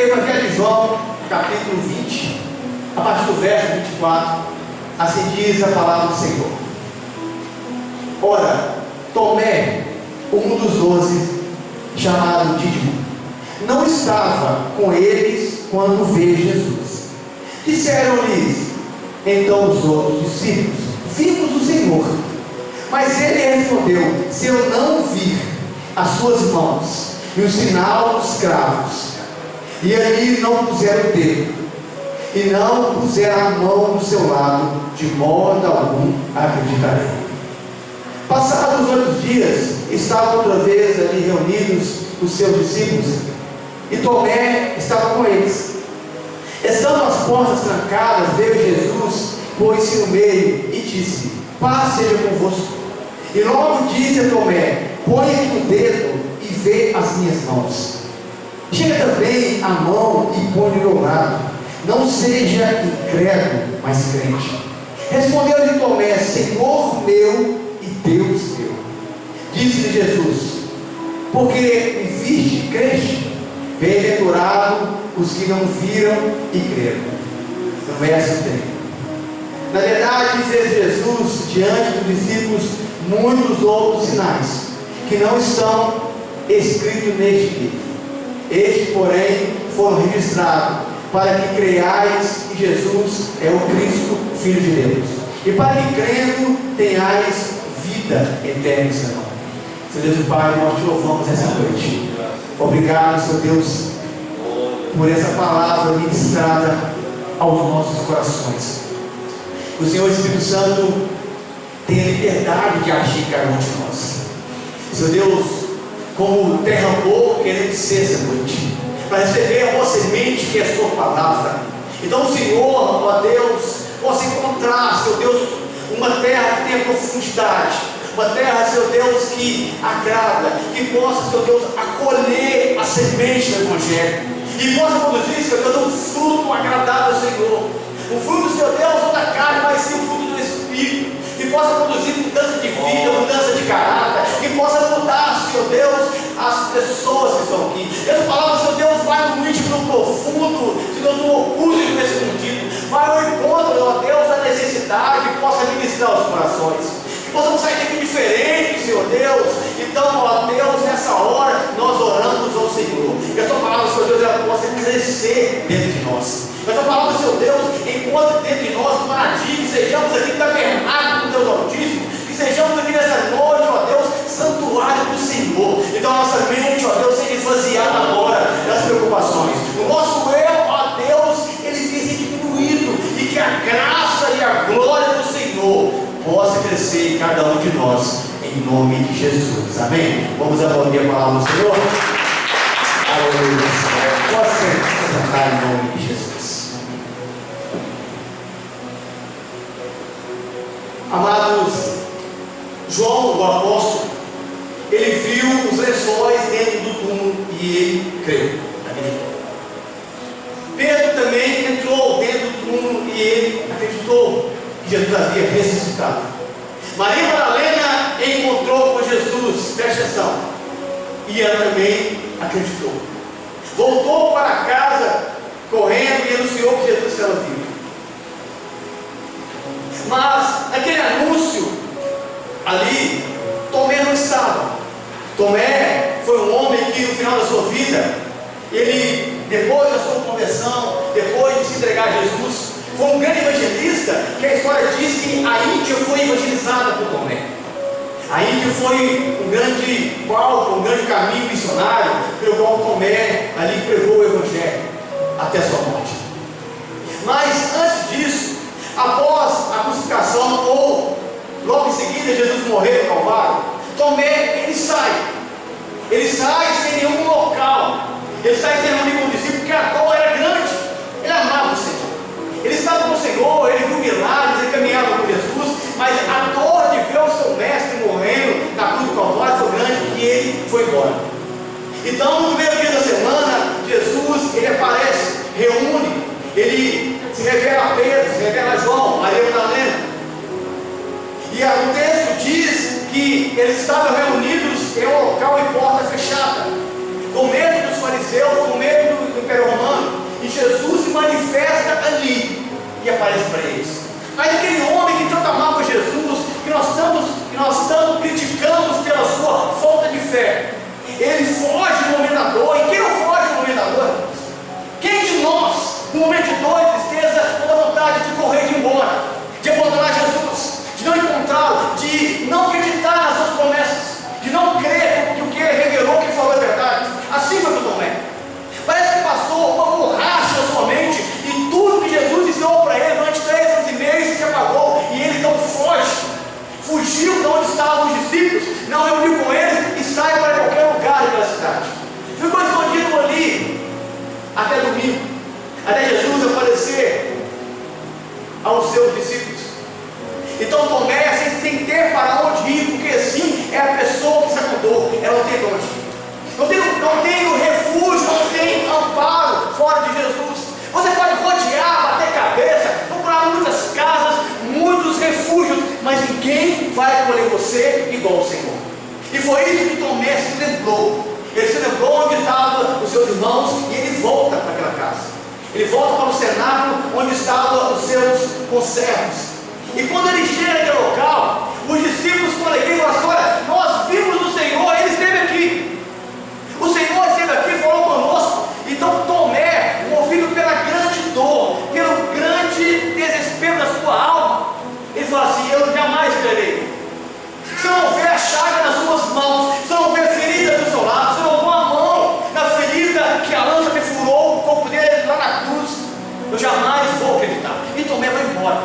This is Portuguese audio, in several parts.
Evangelho de João, capítulo 20, a partir do verso 24, assim diz a palavra do Senhor. Ora, Tomé, um dos 12, chamado Dídimo, não estava com eles quando veio Jesus. Disseram-lhes então os outros discípulos: vimos o Senhor. Mas ele respondeu: se eu não vir as suas mãos e o sinal dos cravos, e ali não puser o dedo, e não puser a mão no seu lado, de modo algum acreditarei. Passados 8 dias, estavam outra vez ali reunidos os seus discípulos, e Tomé estava com eles. Estando as portas trancadas, veio Jesus, pôs-se no meio e disse: paz seja convosco. E logo disse a Tomé: põe aqui o dedo e vê as minhas mãos. Chega também a mão e põe no meu lado. Não seja incrédulo, mas crente. Respondeu-lhe Tomé: Senhor meu e Deus meu. Disse-lhe Jesus: porque me viste, crente? Bem-aventurado os que não viram e creram. No verso 30. Na verdade, fez Jesus diante dos discípulos muitos outros sinais, que não estão escritos neste livro. Estes, porém, foram registrados, para que creiais que Jesus é o Cristo, Filho de Deus, e para que crendo tenhais vida eterna em seu nome. Seu Deus e Pai, nós te louvamos essa noite. Obrigado, Seu Deus, por essa palavra ministrada aos nossos corações. O Senhor Espírito Santo tem a liberdade de agir em cada um de nós. Seu Deus, como terra boa, queremos ser essa noite, para receber a vossa semente, que é a sua palavra. Então, Senhor, ó Deus, possa encontrar, Seu Deus, uma terra que tenha profundidade, uma terra, Seu Deus, que agrada, que possa, Seu Deus, acolher a semente do Evangelho, e possa produzir, Seu Deus, um fruto agradável ao Senhor, um fruto, Seu Deus, não da carne, mas sim o fruto do Espírito, que possa produzir mudança de vida, mudança de caráter, que possa mudar, Senhor Deus, as pessoas que estão aqui. Essa palavra, Senhor Deus, vai no íntimo, no profundo, Senhor Deus, no oculto e no escondido, vai ao encontro, ó Deus, da necessidade, que possa ministrar os corações, que possamos sair daqui diferente, Senhor Deus. Então, ó Deus, nessa hora, nós oramos ao Senhor, que a sua palavra, Senhor Deus, ela possa crescer dentro de nós. Que a sua palavra, Senhor Deus, encontre dentro de nós um paradigma, que sejamos aqui tabernáculo do Deus Altíssimo, que sejamos aqui nessa noite, ó Deus, santuário do Senhor. Então, a nossa mente, ó Deus, seja esvaziada agora das preocupações. O nosso eu, ó Deus, ele seja diminuído, e que a graça e a glória do Senhor possa crescer em cada um de nós, em nome de Jesus. Amém? Vamos aplaudir a palavra do Senhor. Aleluia. Possa cantar em nome de Jesus. Amados, João, o apóstolo, ele viu os lençóis dentro do túmulo e ele creu. Acreditou. Pedro também entrou dentro do túmulo e ele acreditou que Jesus havia ressuscitado. Maria Madalena encontrou com Jesus, presta atenção, e ela também acreditou. Voltou para casa correndo e anunciou que Jesus estava vivo. Mas naquele anúncio ali, Tomé não estava. Tomé foi um homem que no final da sua vida, ele, depois da sua conversão, depois de se entregar a Jesus, foi um grande evangelista, que a história diz que a Índia foi evangelizada por Tomé. A Índia foi um grande palco, um grande caminho missionário, pelo qual Tomé ali pregou o Evangelho até a sua morte. Mas antes disso, após a crucificação, ou logo em seguida Jesus morrer no Calvário, Tomé, ele sai sem nenhum local, ele sai sem nenhum discípulo, porque a dor era grande, ele amava o Senhor, ele estava com o Senhor, ele viu milagres, ele caminhava com Jesus, mas a dor de ver o seu mestre morrendo na cruz do Calvário foi grande, que ele foi embora. Então, no primeiro dia da semana, Jesus, ele aparece, reúne, ele se revela a Pedro, se revela a João, Maria Madalena, e o texto diz que eles estavam reunidos em um local e porta fechada, com medo dos fariseus, com medo do Império Romano. igual ao Senhor. E foi isso que Tomé se lembrou. Ele se lembrou onde estavam os seus irmãos e ele volta para aquela casa. Ele volta para o cenáculo onde estavam os seus conservos. E quando ele chega naquele local, os discípulos com alegria falam assim: olha, nós vimos o Senhor, ele esteve aqui. O Senhor esteve aqui e falou conosco. Então Tomé, movido pela grande dor, pelo grande desespero da sua alma, ele fala assim: eu jamais crerei. Se eu não ver a chaga nas suas mãos, se eu não ver a ferida do seu lado, se eu não pôr a mão na ferida que a lança perfurou o corpo dele lá na cruz, eu jamais vou acreditar. E Tomé vai embora.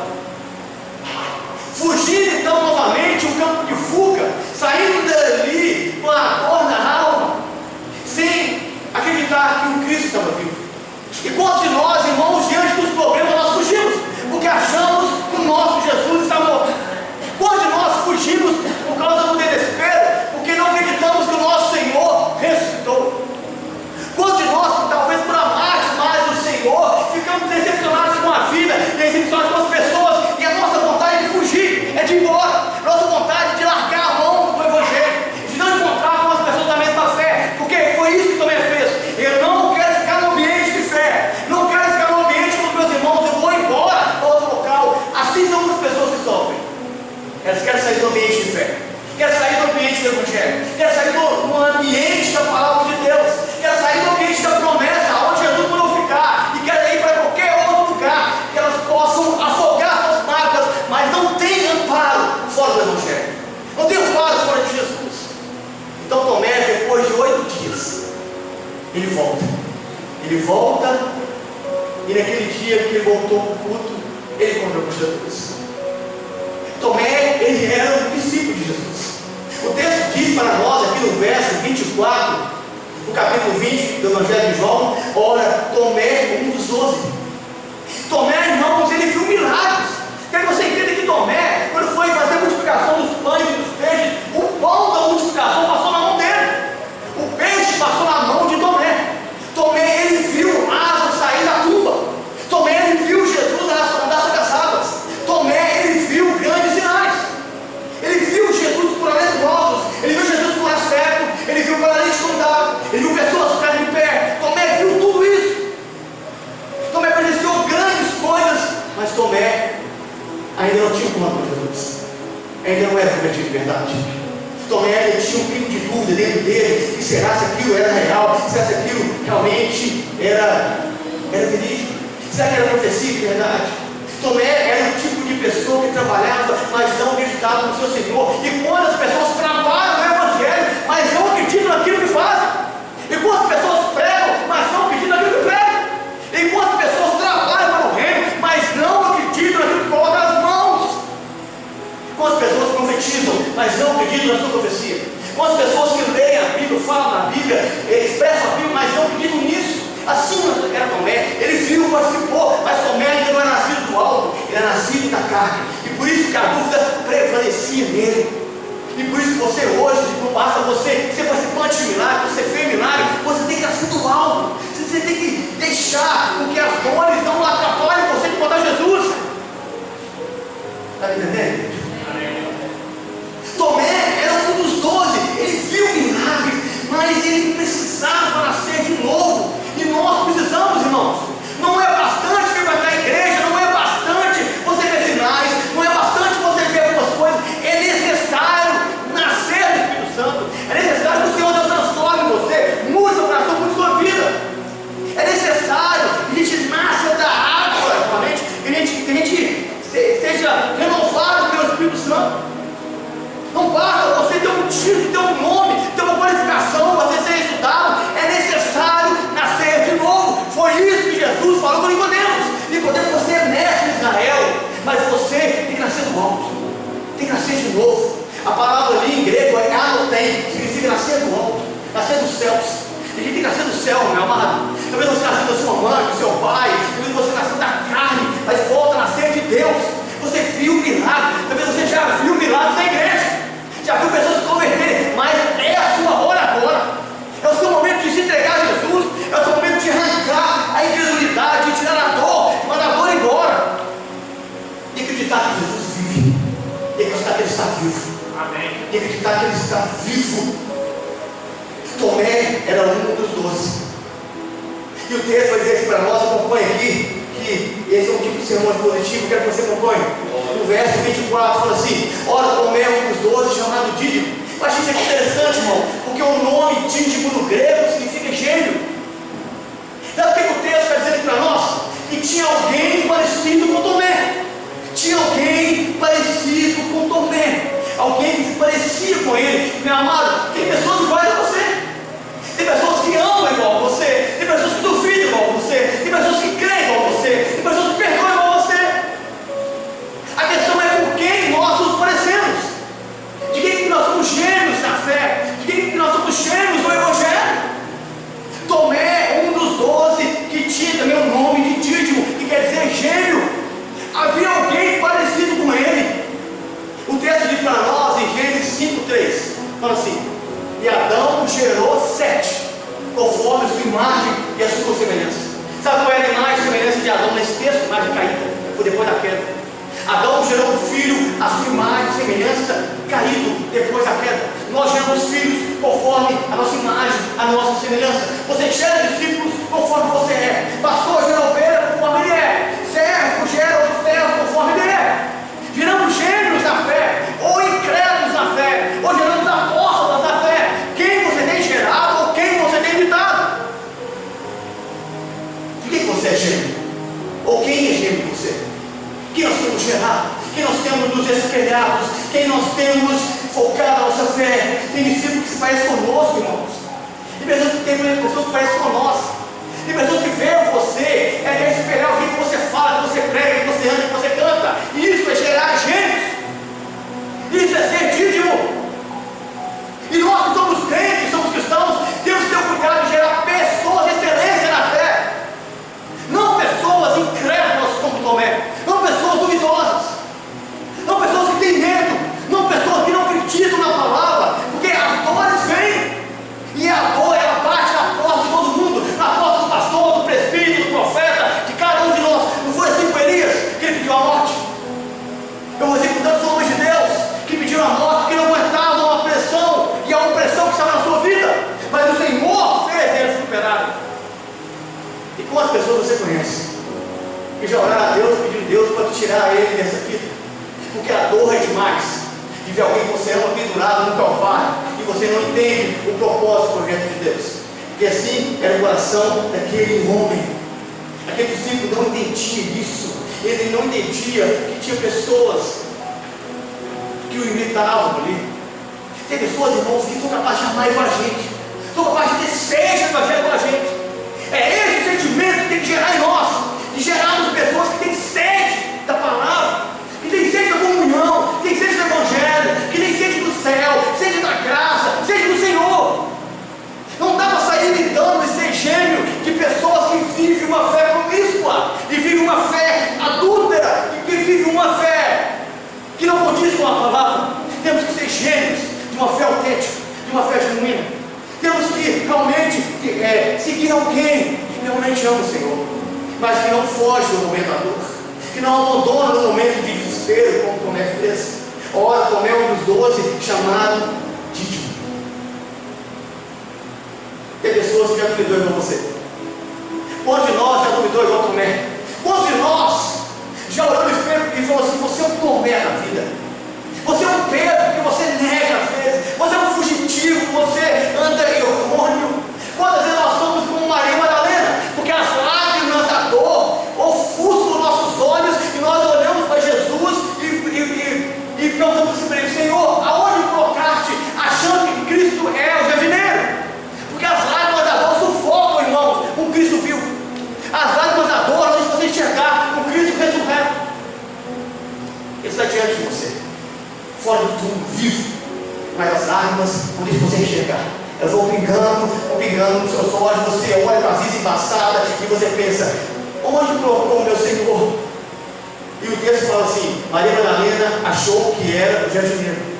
Fugindo então novamente, um campo de fuga, saindo dali com a dor na alma, sem acreditar que o Cristo estava vivo. E quantos de nós, irmãos, diante dos problemas, nós fugimos, porque achamos que o nosso Jesus está morto. Quantos de nós fugimos por causa do desespero, porque não acreditamos que o nosso Senhor ressuscitou? Quantos de nós, talvez por amar demais o Senhor, ficamos decepcionados com a vida, decepcionados com as pessoas, e a nossa vontade de fugir é de ir embora, nossa vontade de largar a mão do Evangelho, de não encontrar com as pessoas da mesma fé, porque foi isso que Tomé fez. Eu não quero ficar no ambiente de fé, não quero ficar no ambiente com os meus irmãos, eu vou embora para outro local. Assim são as pessoas que sofrem. Elas querem sair do ambiente de fé, querem sair do ambiente do Evangelho, querem sair do ambiente da palavra de Deus, querem sair do ambiente da promessa, onde Jesus mandou ficar, e querem ir para qualquer outro lugar, que elas possam afogar suas mágoas, mas não tem amparo fora do Evangelho, não tem amparo fora de Jesus. Então Tomé, depois de 8 dias, ele volta, e naquele dia que ele voltou para o culto, ele encontrou com Jesus. Tomé, ele era um discípulo de Jesus. O texto diz para nós, aqui no verso 24, no capítulo 20 do Evangelho de João: ora, Tomé, um dos 12. Tomé, irmãos, ele viu milagres. Quer que você entenda que Tomé, quando foi fazer a multiplicação dos pães e dos peixes, o pão da multiplicação passou na mão dele, o peixe passou na mão de Tomé. Tomé, ele viu Lázaro sair da tumba. Tomé, ele viu Jesus andar sobre as águas. Tomé, ele viu grandes sinais. Ele viu Jesus curar leprosos, ele viu Jesus curar cego, ele viu paralítico andar, ele viu pessoas ficarem de pé. Tomé viu tudo isso. Tomé presenciou grandes coisas, mas Tomé ainda não tinha como com Jesus, ainda não era convertido de verdade. Tomé, ele tinha um pingo de dúvida dentro dele: será se aquilo era real? Será se aquilo realmente era verídico? Será que era profecia de verdade? Tomé era o tipo de pessoa que trabalhava, mas não acreditava no seu Senhor. E quando as pessoas trabalham no Evangelho, mas não acreditam naquilo que fazem, e quando as pessoas pregam, mas não acreditam naquilo que pregam, e quando as pessoas trabalham para o reino, mas não acreditam naquilo que colocam nas mãos, quando as pessoas profetizam, mas não acreditam na sua profecia, quando as pessoas que leem a Bíblia, falam na Bíblia, expressam a Bíblia, mas não acreditam nisso. Assim era Tomé. Ele viu, participou, mas Tomé ainda não era nascido do alto, ele era nascido da carne, e por isso que a dúvida prevalecia nele. E por isso que você hoje, não basta você ser participante de milagre, você fez milagre, você tem que nascer do alto, você tem que deixar com que as dores não atrapalhem você de encontrar Jesus. Está entendendo? Tomé era um dos 12, ele viu milagres, mas ele precisava nascer de novo. E nós precisamos, irmãos. Não é bastante frequentar a igreja, não é bastante você ver sinais, não é bastante você ver algumas coisas. É necessário nascer do Espírito Santo. É necessário que o Senhor Deus transforme você, mude seu coração, mude sua vida. É necessário que a gente nasça acreditar que Ele está vivo. Tomé era um dos 12. E o texto vai dizer assim para nós, acompanhe aqui, que esse é um tipo de sermão positivo, quero que você acompanhe. No verso 24 fala assim: ora, Tomé é um dos 12, chamado Dídimo. Eu achei isso aqui interessante, irmão, porque o nome Dídimo no grego significa gêmeo. Sabe o que o texto está dizendo para nós? Que tinha alguém parecido com Tomé. Tinha alguém parecido com Tomé. Alguém que se parecia com ele. Meu amado, tem pessoas iguais a você. Tem pessoas que amam igual a você. Tem pessoas que duvidam igual a você. Tem pessoas que creem igual a você. Tem pessoas que perdoam igual a você. A questão é com quem nós nos parecemos. De quem que nós somos gêmeos na fé. De quem que nós somos gêmeos no Evangelho. Tomé, um dos 12, que tinha também o nome de Dídimo, que quer dizer gêmeo. Havia alguém parecido com ele. O texto diz para nós em Gênesis 5:3, fala assim: e Adão gerou 7, conforme a sua imagem e a sua semelhança. Sabe qual era a imagem e semelhança de Adão nesse texto? Imagem caída, foi depois da queda. Adão gerou um filho, a sua imagem e semelhança, caído depois da queda. Nós geramos filhos conforme a nossa imagem, a nossa semelhança. Você gera discípulos conforme você é. Pastor gera ovelha conforme ele é. Servo gera outro servo conforme ele é. Geramos gêmeos na fé, ou incrédulos na fé, ou geramos apóstolos na fé. Quem você tem gerado ou quem você tem imitado? De quem você é gêmeo? Ou quem é gêmeo de você? Quem nós temos gerado? Quem nós temos nos espelhados? Quem nós temos focado a nossa fé? Tem discípulos que se parecem conosco, irmãos. Tem pessoas que parecem com nós. Tem pessoas que veem você, quer espelhar o que você fala, que você prega, que você anda, que você canta. Isso é gerar gêmeos. Isso é ser dídimo. E nós que somos crentes, somos cristãos, temos que ter o cuidado de gerar pessoas de excelência na fé. Não pessoas incrédulas como Tomé. Não pessoas duvidosas. Não pessoas que têm medo. Não pessoas que não acreditam na palavra. Porque as dores vêm. E a dor, ela bate na porta de todo mundo. Na porta do pastor, do presbítero, do profeta, de cada um de nós. Não foi assim com Elias, que ele pediu a morte? Eu vou dizer com tantos homens de Deus que pediram a morte porque não aguentavam a pressão e a opressão que estava na sua vida. Mas o Senhor fez eles superarem. E quantas pessoas você conhece que já oraram a Deus, pedindo a Deus para tirar ele dessa vida? Porque a dor é demais de ver alguém que você ama pendurado no Calvário e você não entende o propósito do projeto de Deus. E assim era o coração daquele homem. Aquele discípulo não entendia isso. Ele não entendia que tinha pessoas que o imitavam ali. Tem pessoas, irmãos, que são capazes de amar igual a gente, são capazes de ter sede do evangelho igual a gente. É esse o sentimento que tem que gerar em nós, de gerarmos pessoas que têm sede da palavra, que têm sede da comunhão, que têm sede do evangelho, que têm sede do céu, sede da graça, sede do Senhor. Não dá para sair imitando e ser gêmeo de pessoas que vivem uma fé promíscua, que vivem uma fé adúltera, e que vivem uma fé que não condiz com a palavra. Temos que ser gêmeos de uma fé autêntica, de uma fé genuína. Temos que realmente seguir alguém que realmente ama o Senhor, mas que não foge do momento da dor, que não abandona no momento de desespero, como Tomé fez. Ora, Tomé é um dos 12, chamado Dídimo. Tem pessoas que já duvidou igual você. Quantos de nós já duvidou igual Tomé? Quantos de nós já olhou no espelho e falou assim: você é um Tomé na vida, você é um Pedro que você nega às vezes, você é um fugitivo, você anda errôneo. Quantas vezes nós somos como Maria Madalena, porque as lágrimas da dor ofuscam nossos olhos e nós olhamos para Jesus e perguntamos assim para ele: Senhor, aonde colocaste, achando que Cristo é o jardineiro? Porque as lágrimas da dor sufocam, irmãos, um Cristo vivo. As lágrimas da dor, onde você enxergar um Cristo ressurreto, Ele está diante de você, fora do túmulo, vivo. Mas as lágrimas, onde você enxergar, elas vão pingando nos seus olhos. Você olha para a vida embaçada e você pensa: onde colocou o meu Senhor? E o texto fala assim: Maria Madalena achou que era o jardineiro.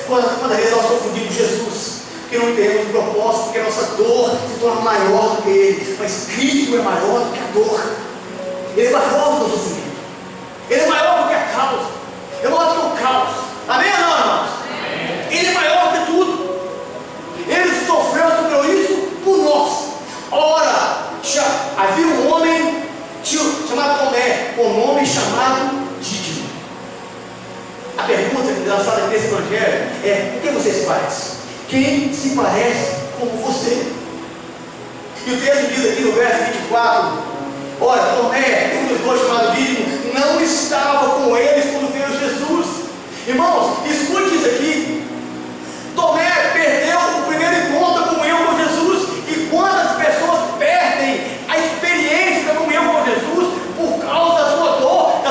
Quantas vezes nós confundimos Jesus, que não entendemos o propósito, porque a nossa dor se torna maior do que Ele. Mas Cristo é maior do que a dor. Ele é maior do que o sofrimento. Ele é maior do que a causa. Ele é maior do que o caos. Amém ou não, irmãos? se parece como você. E o texto diz aqui no verso 24: olha, Tomé, um dos dois chamado Dídimo, não estava com eles quando veio Jesus. Irmãos, escute isso aqui. Tomé perdeu o primeiro encontro da comunhão com Jesus. E quantas pessoas perdem a experiência da comunhão com Jesus por causa da sua dor,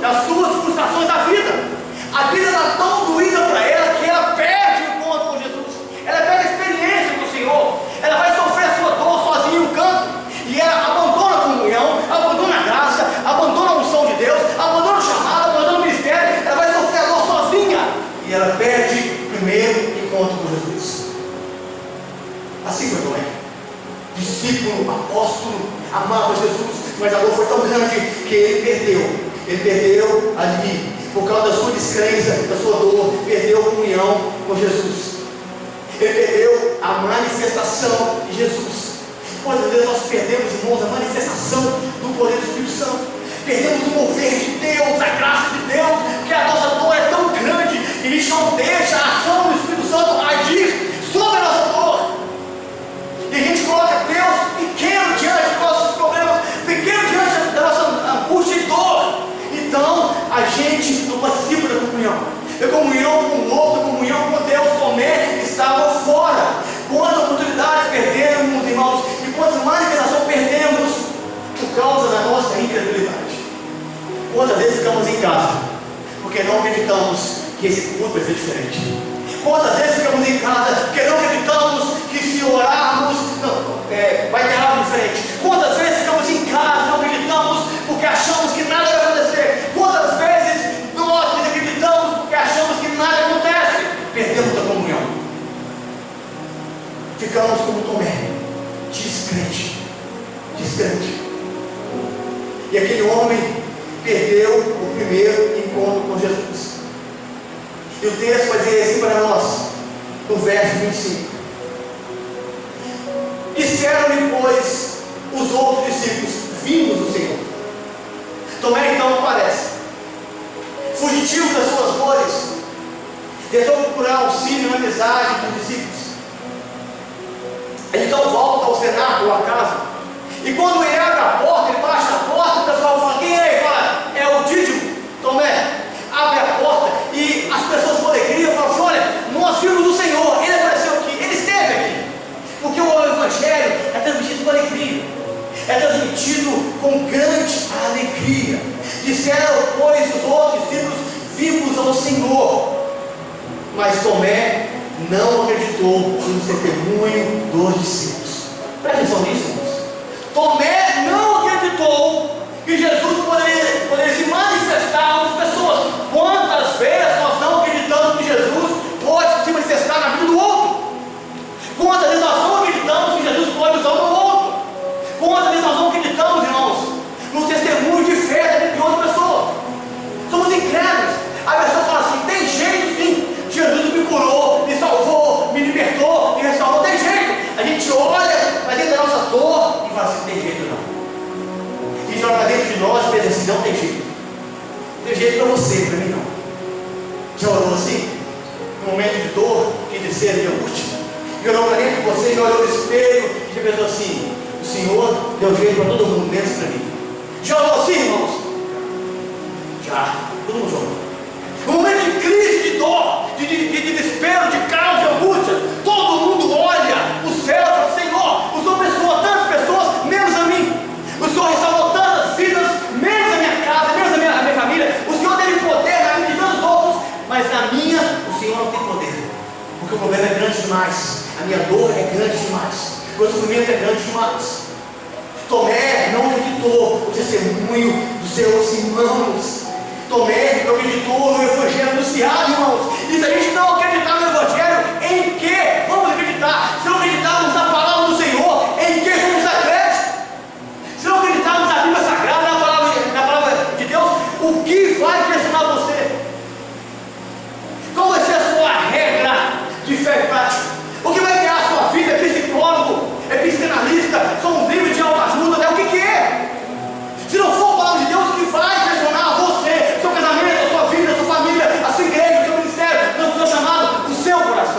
das suas frustrações da vida? A vida está tão doída para ela que ela perde o encontro com Jesus. Ela perde a experiência com o Senhor. Ela vai sofrer a sua dor sozinha no canto. E ela abandona a comunhão, abandona a graça, abandona a unção de Deus, abandona o chamado, abandona o ministério. Ela vai sofrer a dor sozinha. E ela perde o primeiro encontro com Jesus. Assim foi Tomé. Discípulo, apóstolo, amava Jesus, mas a dor foi tão grande que ele perdeu ali, por causa da sua descrença, da sua dor, perdeu a comunhão com Jesus. Ele perdeu a manifestação de Jesus. Quantas vezes nós perdemos, irmãos, a manifestação do poder do Espírito Santo? Perdemos o mover de Deus, a graça de Deus, porque a nossa dor é tão grande que a gente não deixa a ação do Espírito Santo agir sobre a nossa dor. E a gente coloca Deus pequeno diante dos nossos problemas, pequeno diante da nossa angústia e dor. Então a gente não participa da comunhão. A comunhão com o outro, a comunhão com Deus. Tomé estava fora. Quantas oportunidades perdemos, irmãos, e quantas manifestações perdemos por causa da nossa incredulidade. Quantas vezes ficamos em casa porque não acreditamos que esse culto vai ser diferente. Quantas vezes ficamos em casa porque não acreditamos que se orarmos vai ter algo diferente. Quantas vezes ficamos em casa, não acreditamos porque achamos que nada vai acontecer. Quantas vezes nós desacreditamos porque achamos que nada acontece. Perdemos a comunhão. Ficamos como Tomé, descrente. E aquele homem perdeu o primeiro encontro com Jesus. E o texto vai dizer assim para nós, no verso 25: disseram-lhe, pois, os outros discípulos: vimos o Senhor. Tomé então aparece, fugitivo das suas dores, tentou procurar auxílio na amizade dos discípulos. Ele então volta ao cenáculo, à casa, e quando ele abre a porta, ele baixa a porta, o pessoal fala: quem é? Ele fala: é o Dídimo. Tomé abre a porta e as pessoas com alegria falam assim: olha, nós vimos o Senhor, ele apareceu aqui, ele esteve aqui. Porque o Evangelho é transmitido com alegria, é transmitido com grande alegria. Disseram, pois, os outros discípulos: vimos ao Senhor. Mas Tomé não acreditou no testemunho dos discípulos. Presta atenção nisso, irmãos. Tomé não acreditou que Jesus poderia se manifestar a outras pessoas. Quantas vezes nós não acreditamos que Jesus pode se manifestar na vida do outro? Quantas vezes nós não acreditamos que Jesus pode usar o outro? Quantas vezes nós não acreditamos, irmãos, no testemunho de fé de outra pessoa? Somos incrédulos. A pessoa fala assim: tem jeito sim, Jesus me curou, me salvou, me libertou, me restaurou, tem jeito. A gente olha para dentro da nossa dor e fala assim: tem jeito não. E joga dentro de nós e pensa assim: não tem jeito. Tem jeito para você, para mim não. Já orou assim? Num momento de dor, de tristeza, de angústia? E orou para dentro de você e olhou no espelho e já pensou assim: o Senhor deu jeito para todo mundo, menos para mim. Já orou assim, irmãos? Já. Todo mundo já orou. No momento de crise, de dor, de desespero, de caos, de angústia, todo mundo olha o céu e fala: Senhor, o Senhor abençoou tantas pessoas, menos a mim. O Senhor restaurou tantas vidas, menos a minha casa, menos a minha família. O Senhor teve poder na vida de tantos outros, mas na minha, o Senhor não tem poder. Porque o problema é grande demais, a minha dor é grande demais, o meu sofrimento é grande demais. Tomé não acreditou no testemunho dos seus irmãos. Tomé não acreditou no Evangelho anunciado, irmãos. E se a gente não acreditar no Evangelho, em que vamos acreditar? Se não acreditarmos na palavra do Senhor, em que vamos dar crédito? Se não acreditarmos na Bíblia Sagrada, na palavra de Deus, o que vai impressionar você? Qual vai ser a sua regra de fé e prática? O que vai criar a sua vida? É psicólogo? É psicanalista? São livros de autoajuda? É o que é? Se não for a palavra de Deus, o que vai impressionar você? Seu casamento, a sua vida, a sua família, a sua igreja, o seu ministério, o seu chamado, o seu coração.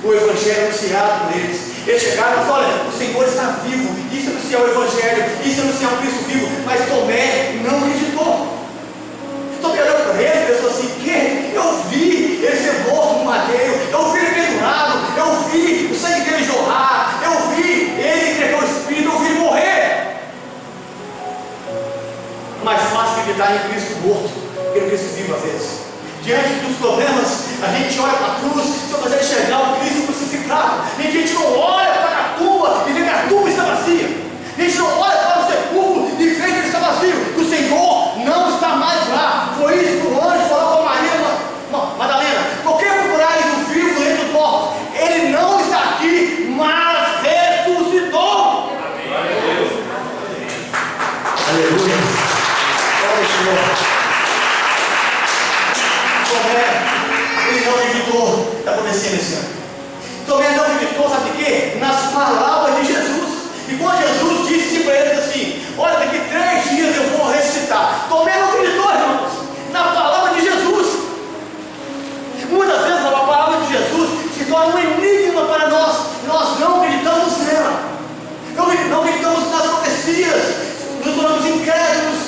o Evangelho anunciado por eles. Eles chegaram e falaram: olha, o Senhor está vivo. Isso anunciar o Evangelho, isso anunciar o Cristo vivo. Mas Tomé não acreditou. Tomé olhou para ele e pensou assim: que? Eu vi ele ser morto no madeiro, eu vi ele pendurado, eu vi o sangue dele jorrar, eu vi ele entregar o Espírito, eu vi ele morrer. Mais fácil acreditar em Cristo morto que no Cristo vivo às vezes. Diante dos problemas, a gente olha para a cruz, só consegue enxergar o Cristo crucificado. A gente não olha para a tumba e vê que a tumba está vazia. A gente não olha para o sepulcro e vê que ele está vazio. O Senhor não está mais lá. Foi isso que o anjo falou com Maria Madalena: por que procurais o vivo entre os mortos? Ele não está aqui, mas ressuscitou. Aleluia. Aleluia. Glória ao Senhor. Tomé, ele não acreditou. Está acontecendo esse ano. Tomé não acreditou, sabe de quê? Nas palavras de Jesus. E quando Jesus disse para eles assim: olha, daqui 3 dias eu vou ressuscitar. Tomé não acreditou, irmãos, na palavra de Jesus. Muitas vezes a palavra de Jesus se torna um enigma para nós. Nós não acreditamos nela. Não acreditamos nas profecias. Nos tornamos incrédulos.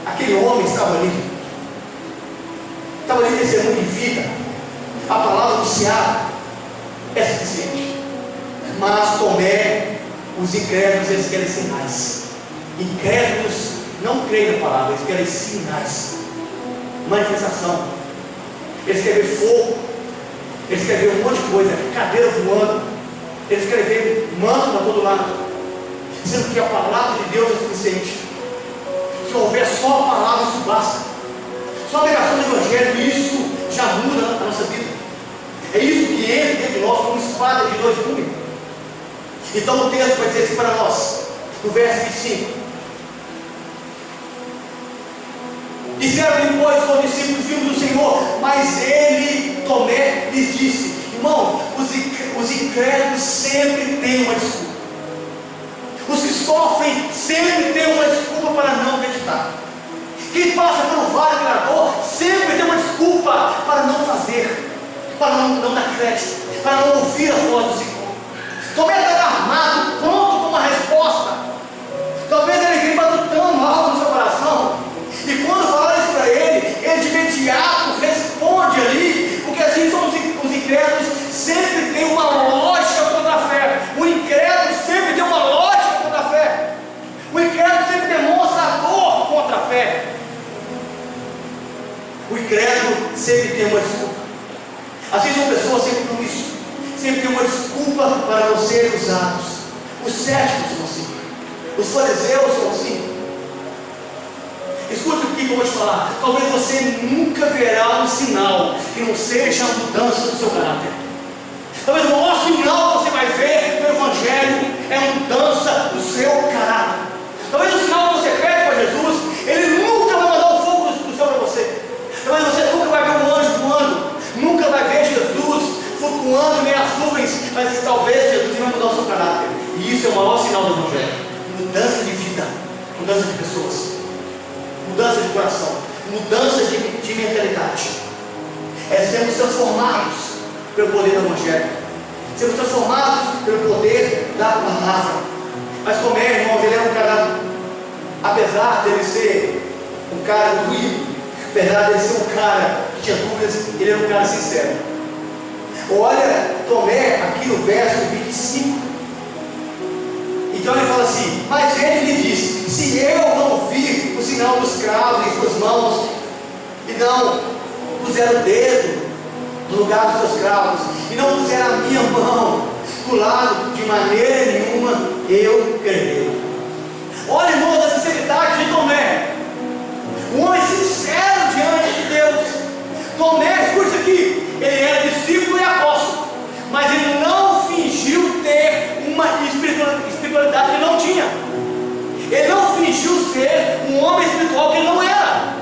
Aquele homem estava ali testemunho de vida. A palavra anunciada é suficiente. Mas Tomé, os incrédulos, eles querem sinais. Incrédulos não creem na palavra, eles querem sinais, manifestação. Eles querem ver fogo, eles querem ver um monte de coisa, cadeira voando, eles querem ver manto para todo lado, sendo que a palavra de Deus é suficiente. Se houver só a palavra, isso basta. Só a pregação do Evangelho, isso já muda a nossa vida. É isso que entra dentro de nós como espada de 2 gumes. Então o texto vai dizer assim para nós, no verso 25: disseram-lhe, pois, os discípulos, filhos do Senhor, mas ele, Tomé, lhes disse: irmão, os incrédulos sempre têm uma desculpa. Os que sofrem sempre têm uma desculpa para não acreditar. Quem passa pelo vale da dor sempre tem uma desculpa para não fazer, para não dar crédito, para não ouvir a voz do Senhor. Tomé está armado, pronto com uma resposta. Talvez ele venha batutando algo no seu coração, e quando falar isso para ele de imediato responde ali, porque assim são os incrédulos, sempre tem uma lógica contra a fé. O incrédulo sempre tem uma lógica contra a fé. O incrédulo sempre demonstra a dor contra a fé. O incrédulo sempre tem uma desculpa. Assim são pessoas sem compromisso, sempre tem uma desculpa para não serem usados. Os céticos são assim, os fariseus são assim. Escute o que eu vou te falar. Talvez você nunca verá um sinal que não seja a mudança do seu caráter. Talvez o maior sinal que você vai ver no Evangelho é a mudança do seu caráter. Talvez o sinal que você pede para Jesus, ele nunca vai mandar o fogo do céu para você. Talvez você nunca vai ver um anjo voando, nunca vai ver Jesus flutuando nem as nuvens, mas talvez Jesus vai mudar o seu caráter. E isso é o maior sinal do Evangelho: mudança de vida, mudança de pessoas, mudança de coração, mudança de mentalidade. É sermos transformados pelo poder do Evangelho, sermos transformados pelo poder da palavra. Mas Tomé, irmãos, ele era um cara, apesar dele ser um cara doído, apesar dele ser um cara que tinha dúvidas, ele era um cara sincero. Olha Tomé aqui no verso 25. Então ele fala assim: mas ele lhe disse: se eu não vir o sinal dos cravos em suas mãos, e não puser o dedo no lugar dos seus cravos, e não puser a minha mão do lado, de maneira nenhuma eu crerei. Olha, irmãos, a sinceridade de Tomé, um homem sincero diante de Deus. Tomé, escute isso aqui, ele era discípulo e apóstolo, mas ele não fingiu ter uma espiritualidade que ele não tinha. Ele não fingiu ser um homem espiritual que ele não era.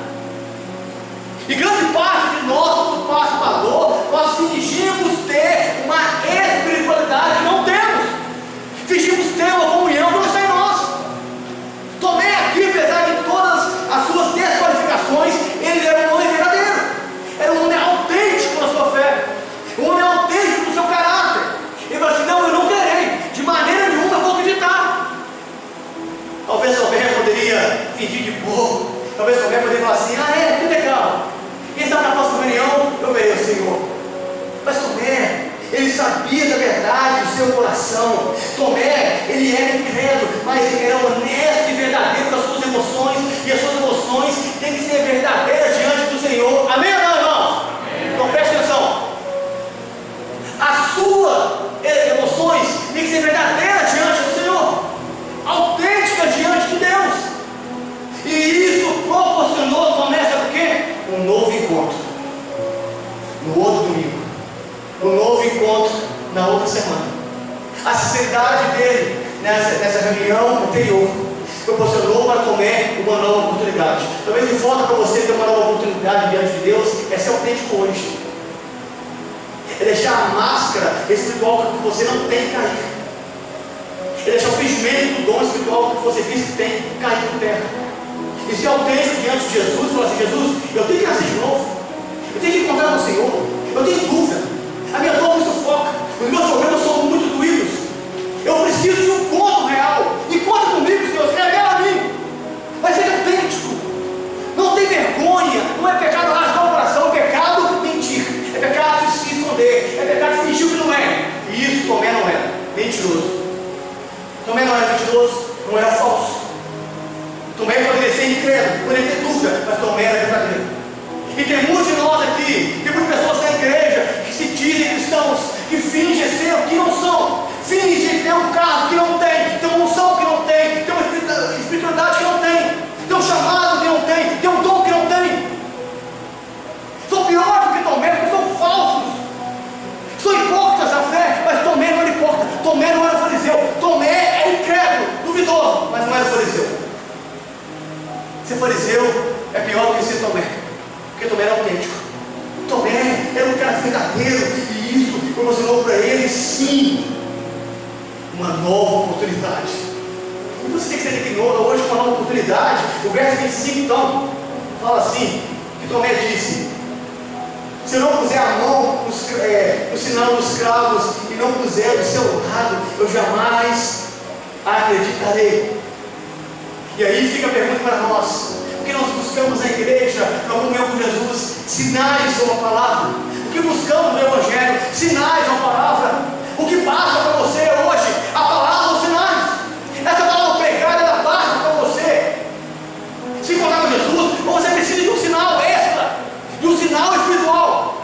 E grande parte de nós, quando passa para a dor, nós fingimos ter uma espiritualidade que não temos. Fingimos ter uma comunhão que não está em nós. Tomé aqui, apesar de todas as suas desqualificações, ele era um homem verdadeiro. Era um homem sabia da verdade do seu coração. Tomé, ele era incrédulo, mas ele era honesto e verdadeiro com as suas emoções, e as suas emoções têm que ser verdadeiras diante do Senhor. Amém ou não, irmãos? Então preste atenção. As suas emoções têm que ser verdadeiras diante do Senhor, autênticas diante de Deus. E isso proporcionou, começa por quê? Um novo encontro no outro domingo, um novo encontro na outra semana. A sinceridade dele nessa reunião anterior proporcionou para Tomé uma nova oportunidade. Talvez me falta para você ter uma nova oportunidade diante de Deus é ser autêntico hoje. É deixar a máscara espiritual que você não tem cair. É deixar o fingimento do dom espiritual que você diz que tem cair por terra. E ser autêntico diante de Jesus, falar assim: Jesus, eu tenho que nascer de novo. Eu tenho que encontrar o Senhor. Eu tenho dúvida. A minha dor me sufoca. Os meus problemas são muito doídos. Eu preciso de um encontro real. Encontra comigo, Senhor. Revela a mim. Mas seja autêntico. Não tem vergonha. Não é pecado rasgar o coração. É pecado mentir. É pecado se esconder. É pecado fingir o que não é. E isso Tomé não era mentiroso. Tomé não era mentiroso. Não era falso. Tomé poderia ser incrédulo, poderia ter dúvida, mas Tomé era verdadeiro. E tem muitos de nós aqui, tem muitas pessoas na igreja que se dizem cristãos, que fingem ser o que não são, fingem ter um carro que não tem, ter uma unção que não tem, ter uma espiritualidade que não tem, ter um chamado que não tem, ter um dom que não tem. São piores do que Tomé, porque são falsos, são hipócritas na fé, mas Tomé não era hipócrita, Tomé não era fariseu, Tomé era incrédulo, duvidoso, mas não era fariseu. Ser fariseu é pior do que ser Tomé, porque Tomé era autêntico. Tomé era um cara verdadeiro, e isso proporcionou para ele, sim, uma nova oportunidade. E você tem que ser digno hoje com uma nova oportunidade. O verso 25 então fala assim, que Tomé disse: se eu não puser a mão no sinal dos cravos e não puser do seu lado, eu jamais acreditarei. E aí fica a pergunta para nós: por que nós buscamos na igreja, na comunhão com Jesus, sinais ou a palavra? O que buscamos no Evangelho? Sinais ou a palavra? O que basta para você hoje? A palavra ou os sinais? Essa palavra pregada, ela basta para você se encontrar com Jesus, ou você precisa de um sinal extra, de um sinal espiritual?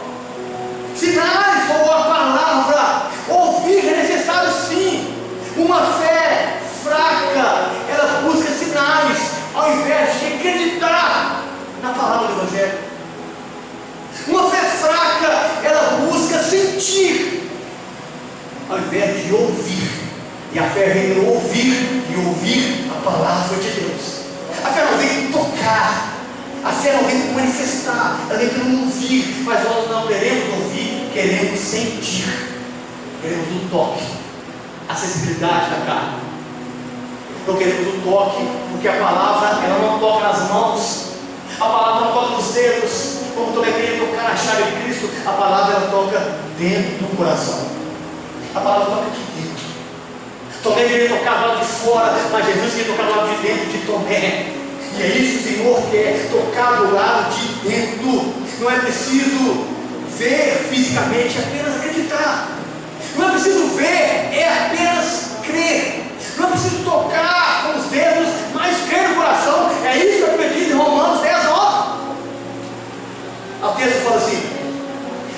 Sinais ou a palavra? Ouvir é necessário, sim. Uma fé fraca, ela busca sinais ao invés de acreditar na palavra do Evangelho. Uma fé fraca, ela busca sentir ao invés de ouvir. E a fé vem no ouvir e ouvir a palavra de Deus. A fé não vem tocar, a fé não vem manifestar, ela vem para ouvir. Mas nós não queremos ouvir, queremos sentir. Queremos o toque, a sensibilidade da carne. Não queremos o toque, porque a palavra ela não toca nas mãos, a palavra não toca nos dedos, como Tomé queria tocar na chave de Cristo. A palavra ela toca dentro do coração, a palavra toca aqui dentro. Tomé queria tocar do lado de fora, mas Jesus queria tocar do lado de dentro de Tomé. E é isso que o Senhor quer, tocar do lado de dentro. Não é preciso ver fisicamente, é apenas acreditar. Não é preciso ver, é apenas crer. Não é preciso tocar com os dedos, mas crer no coração. É isso que a Bíblia diz em Romanos 10, 9. O texto fala assim: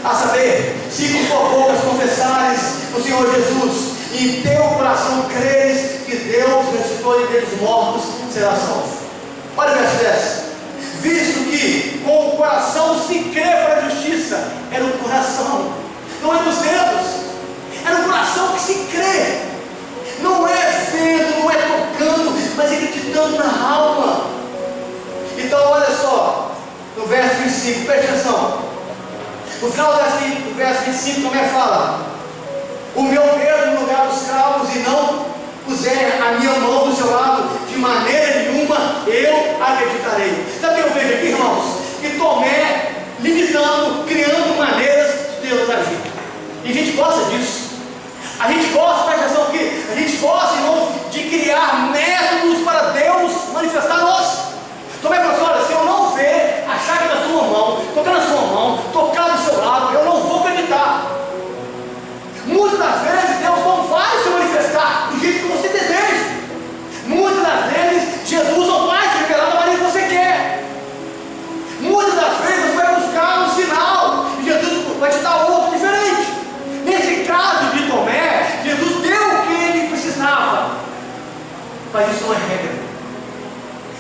a saber, se com tua boca confessares o Senhor Jesus, e em teu coração creres que Deus ressuscitou dentre os mortos, serás salvo. Olha o verso 10. Visto que com o coração se crê para a justiça, é no coração, não é nos dedos, é no coração que se crê. Não é vendo, não é tocando, mas acreditando na alma. Então olha só, no verso 25, preste atenção. No final do verso 25 também fala: o meu dedo no lugar dos cravos e não puser a minha mão do seu lado, de maneira nenhuma eu acreditarei. Sabe o que eu vejo aqui, irmãos? Que Tomé limitando, criando maneiras de Deus agir. E a gente gosta disso. A gente gosta, presta atenção aqui, a gente gosta, irmãos, de criar métodos para Deus manifestar nós. Tomé falou assim: olha, se eu não ver a chave da sua mão, tocar na sua mão, tocar do seu lado, eu não vou acreditar.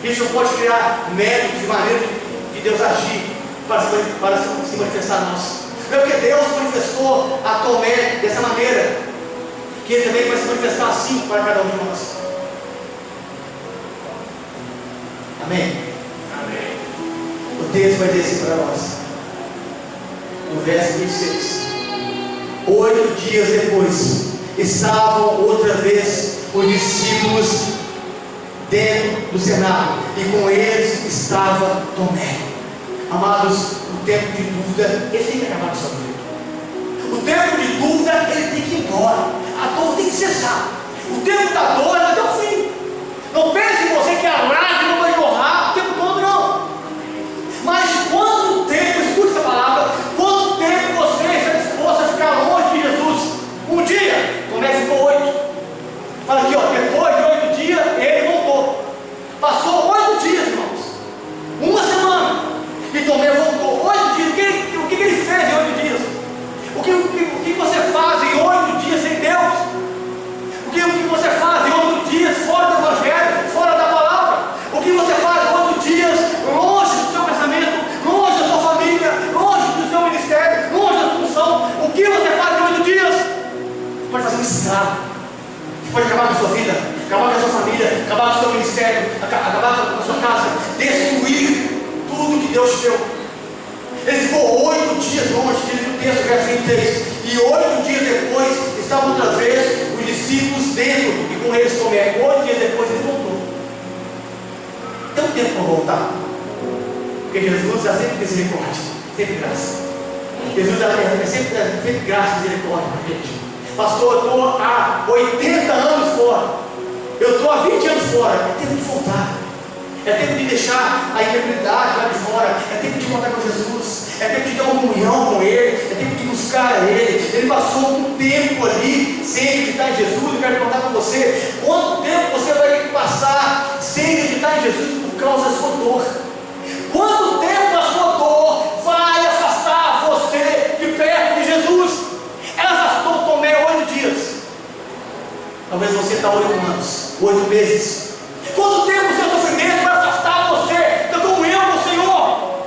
A gente não pode criar métodos e maneiras de Deus agir para se manifestar a nós. Não é porque Deus manifestou a Tomé dessa maneira, que Ele também vai se manifestar assim para cada um de nós. Amém? Amém. O texto vai dizer para nós, no verso 26. 8 dias depois, estavam outra vez os discípulos dentro do cenáculo, e com eles estava Tomé. Amados, o tempo de dúvida, ele tem que acabar com a sua vida. O tempo de dúvida, ele tem que ir embora. A dor tem que cessar. O tempo da dor é até o fim. Não pense em você que a lágrima vai jorrar o tempo todo, não. Mas quanto tempo, escute essa palavra, quanto tempo você está disposto a ficar longe de Jesus? Um dia, Tomé ficou 8. Fala aqui, ó, depois de 8 dias, ele voltou. Passou 8 dias, irmãos. Uma semana. E Tomé voltou. 8 dias. O que ele fez em 8 dias? O que você faz em 8 dias sem Deus? O que você faz em 8 dias fora do Evangelho, fora da palavra? O que você faz em 8 dias longe do seu casamento, longe da sua família, longe do seu ministério, longe da função? O que você faz em 8 dias? Você pode fazer um estrago. Você pode acabar com a sua vida, acabar com a sua família, acabar com o seu ministério, acabar com a sua casa, destruir tudo que Deus te deu. Ele ficou 8 dias longe, diz no texto, verso 23. E 8 dias depois, estavam outra vez os discípulos dentro, e com eles Tomé. 8 dias depois ele voltou. Tem um tempo para voltar, porque Jesus dá sempre misericórdia, sempre graça. Jesus dá sempre graça e misericórdia para a gente. Pastor, eu estou há 80 anos fora, eu estou há 20 anos fora. É tempo de voltar. É tempo de deixar a incredulidade lá de fora. É tempo de voltar com Jesus. É tempo de ter uma comunhão com Ele. É tempo de buscar Ele. Ele passou um tempo ali sem acreditar em Jesus. Eu quero perguntar para você: quanto tempo você vai ter que passar sem acreditar em Jesus por causa da sua dor? Quanto tempo a sua dor vai afastar você de perto de Jesus? Ela afastou Tomé 8 dias. Talvez você está 8 anos, 8 meses. Quanto tempo o seu sofrimento vai afastar você da comunhão com o Senhor?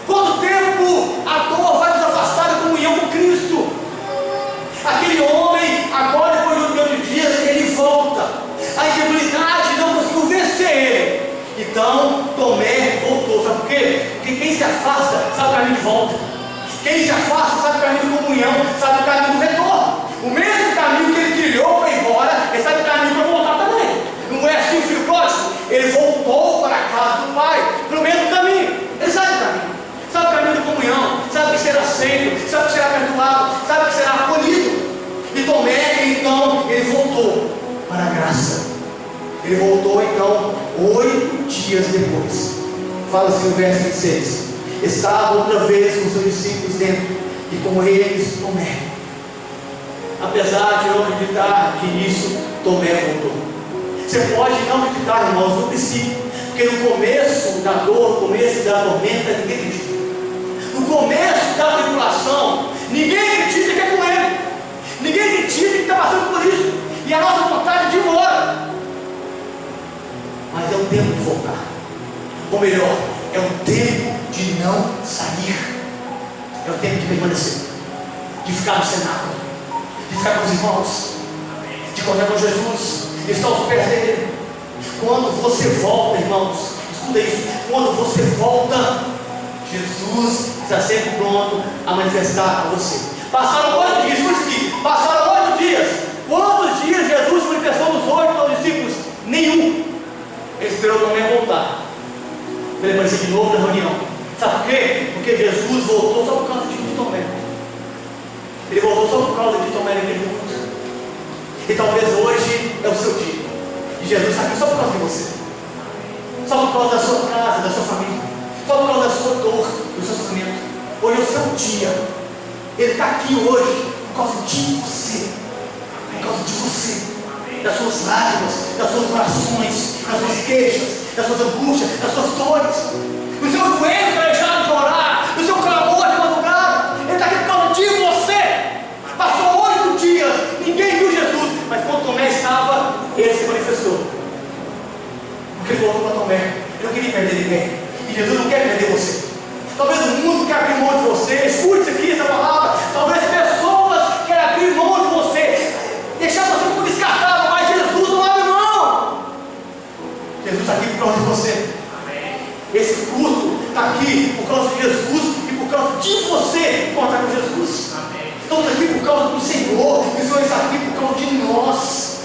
Quanto tempo a dor vai nos afastar da comunhão com Cristo? Aquele homem, agora depois de 8 dias, ele volta. A incredulidade não conseguiu vencer ele. Então Tomé voltou. Sabe por quê? Porque quem se afasta sabe o caminho de volta. Quem se afasta sabe o caminho de comunhão, sabe o caminho do retorno. O mesmo caminho que ele trilhou para ir embora, ele sabe o caminho para voltar também. Não é assim o filho pródigo? Ele voltou para a casa do pai, pelo mesmo caminho. Ele sabe o caminho. Sabe o caminho da comunhão, sabe que será aceito, sabe que será perdoado, sabe que será acolhido. E Tomé, então, ele voltou para a graça. Ele voltou, então, 8 dias depois. Fala assim no verso 26. Estava outra vez com seus discípulos dentro, e com eles Tomé. Apesar de não acreditar que nisso, Tomé voltou. Você pode não acreditar, irmãos, no princípio, porque no começo da dor, no começo da tormenta, ninguém acredita. No começo da tribulação, ninguém acredita que é com Ele. Ninguém acredita que está passando por isso. E a nossa vontade é de ir embora. Mas é o tempo de voltar. Ou melhor, é o tempo de não sair. É o tempo de permanecer. De ficar no cenáculo. De ficar com os irmãos. De contar com Jesus. De estar aos pés dele. Quando você volta, irmãos, escuta isso. Quando você volta, Jesus está sempre pronto a manifestar a você. Passaram 8 dias, escuta aqui. Passaram 8 dias. Quantos dias Jesus se manifestou nos 8 aos discípulos? Nenhum. Ele esperou Tomé voltar. Ele apareceu de novo na reunião. Sabe por quê? Porque Jesus voltou só por causa de Tomé. Ele voltou só por causa de Tomé naquele mundo. E talvez hoje é o seu dia. E Jesus está aqui só por causa de você. Só por causa da sua casa, da sua família. Só por causa da sua dor, do seu sofrimento. Hoje é o seu dia. Ele está aqui hoje por causa de você. Por causa de você. Das suas lágrimas, das suas orações, das suas queixas, das suas angústias, das suas dores, do seu joelho calejado de orar, do seu clamor de madrugada. Ele está aqui por causa de você. Passou 8 dias, ninguém viu Jesus, mas quando Tomé estava, ele se manifestou. Porque ele voltou para Tomé. causa do Senhor, e o Senhor está aqui por causa de nós.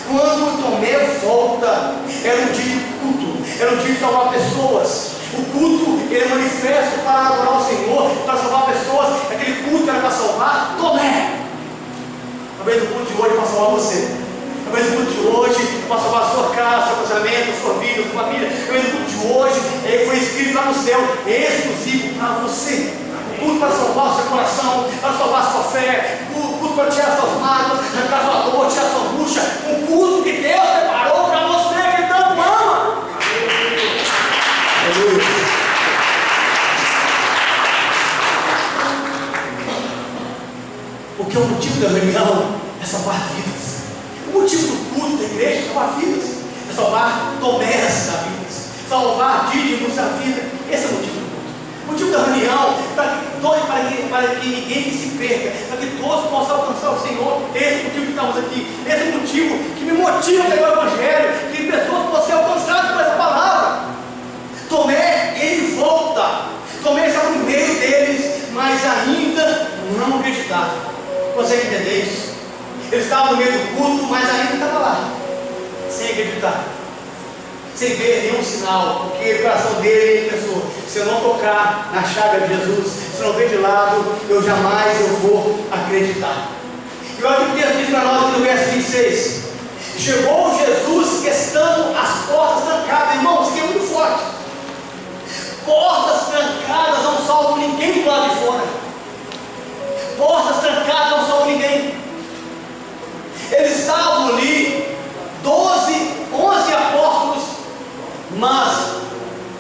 Quando Tomé volta, era um dia de culto, era um dia de salvar pessoas. O culto, ele é manifesto para adorar o Senhor, para salvar pessoas. Aquele culto era para salvar Tomé. Talvez o culto de hoje é para salvar você. Talvez o culto de hoje é para salvar a sua casa, seu casamento, a sua vida, a sua família. Talvez o culto de hoje foi escrito lá no céu, exclusivo para você. O culto para salvar o seu coração, para salvar a sua fé. O culto para tirar suas mágoas, arrancar sua dor, tirar sua angústia. Um culto que Deus preparou para você, que Ele tanto ama. Aleluia. Porque o motivo da reunião é salvar vidas. O motivo do culto da igreja é salvar vidas. É salvar Tomés da vida. Salvar dízimos da vida. Esse é o motivo do culto. O motivo da reunião para que ninguém que se perca, para que todos possam alcançar o Senhor. Esse é o motivo que estamos aqui. Esse é o motivo que me motiva a pegar o Evangelho, que pessoas possam ser alcançadas por essa palavra. Tomé, ele volta. Tomé estava no meio deles, mas ainda não acreditava. Consegue entender isso? Ele estava no meio do culto, mas ainda estava lá, sem acreditar, sem ver nenhum sinal, porque o coração dele pensou: se eu não tocar na chaga de Jesus, se eu não ver de lado, eu jamais vou acreditar. E olha o que o texto diz para nós aqui no verso 26. Chegou Jesus estando as portas trancadas. Irmãos, isso aqui é muito forte. Portas trancadas não salvam ninguém do lado de fora. Portas trancadas não salvam ninguém. Eles estavam ali, 11 apóstolos, mas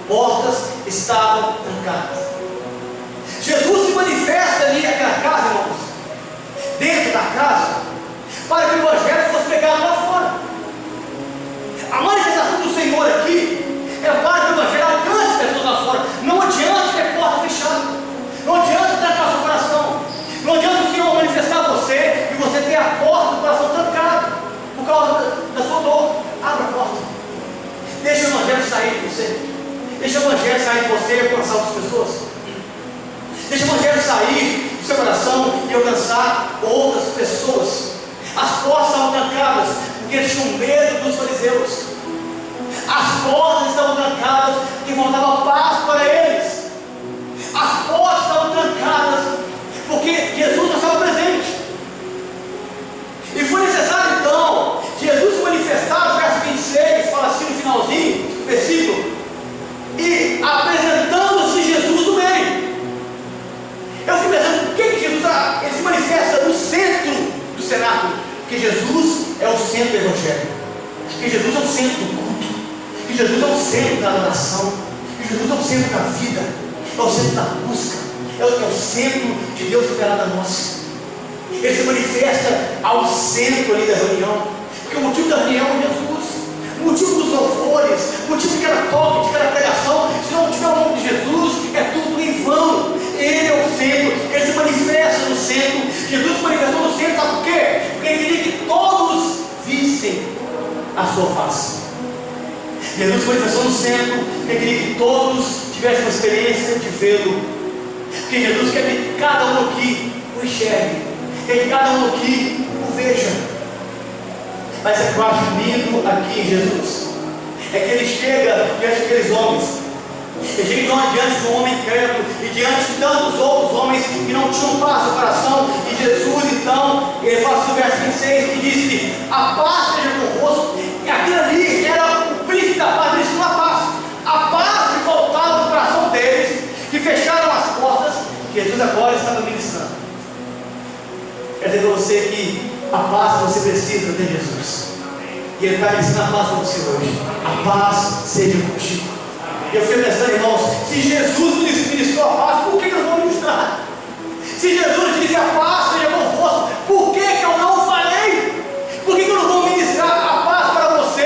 portas estavam trancadas. Jesus se manifesta ali naquela casa, irmãos, dentro da casa, para que o Evangelho fosse pregado lá fora. A manifestação do Senhor aqui é para que o Evangelho alcance pessoas lá fora. Não adianta ter porta fechada, não adianta trancar seu coração, não adianta o Senhor manifestar você e você ter a porta do coração trancada por causa da sua dor. Abra a porta, deixa o Evangelho sair de você, deixa o Evangelho sair de você e alcançar outras pessoas, deixa o Evangelho sair do seu coração e alcançar outras pessoas. As portas estavam trancadas porque eles tinham medo dos fariseus. As portas estavam trancadas porque faltava paz para eles. As portas estavam trancadas porque Jesus não estava presente. E foi necessário então Jesus se manifestar, no verso 26, fala assim no finalzinho, versículo, e apresentando-se Jesus no meio. Eu fiquei pensando, por que Jesus ele se manifesta no centro do cenáculo? Porque Jesus é o centro do Evangelho, porque Jesus é o centro do culto, que Jesus é o centro da adoração, que Jesus é o centro da vida, é o centro da busca, é o centro de Deus revelado a nós. Ele se manifesta ao centro ali da reunião, porque o motivo da reunião é Jesus, o motivo dos louvores, o motivo de cada toque, de cada pregação. Se não tiver o nome de Jesus, é tudo em vão. Ele é o centro, ele se manifesta no centro. Jesus se manifestou no centro, sabe por quê? Porque ele queria que todos vissem a sua face. Jesus se manifestou no centro, ele queria que todos tivessem uma experiência de vê-lo, porque Jesus quer que cada um aqui o enxergue, quer que cada um aqui o veja. Mas é que eu acho lindo aqui em Jesus é que ele chega diante daqueles homens, ele chega diante de um homem incrédulo e diante de tantos outros homens que não tinham paz no coração. E Jesus então, ele fala assim no verso 26, que diz que a paz seja convosco. E aquilo ali era o príncipe da paz, eles tinham a paz. A paz que faltava no coração deles, que fecharam as portas, Jesus agora estava ministrando. Quer dizer para você que a paz que você precisa tem Jesus, e Ele está ministrando a paz para você hoje. A paz seja contigo. E eu fiquei pensando, irmãos, se Jesus ministrou a paz, por que eu não vou ministrar? Se Jesus disse a paz seja convosco, por que eu não falei? Por que eu não vou ministrar a paz para você?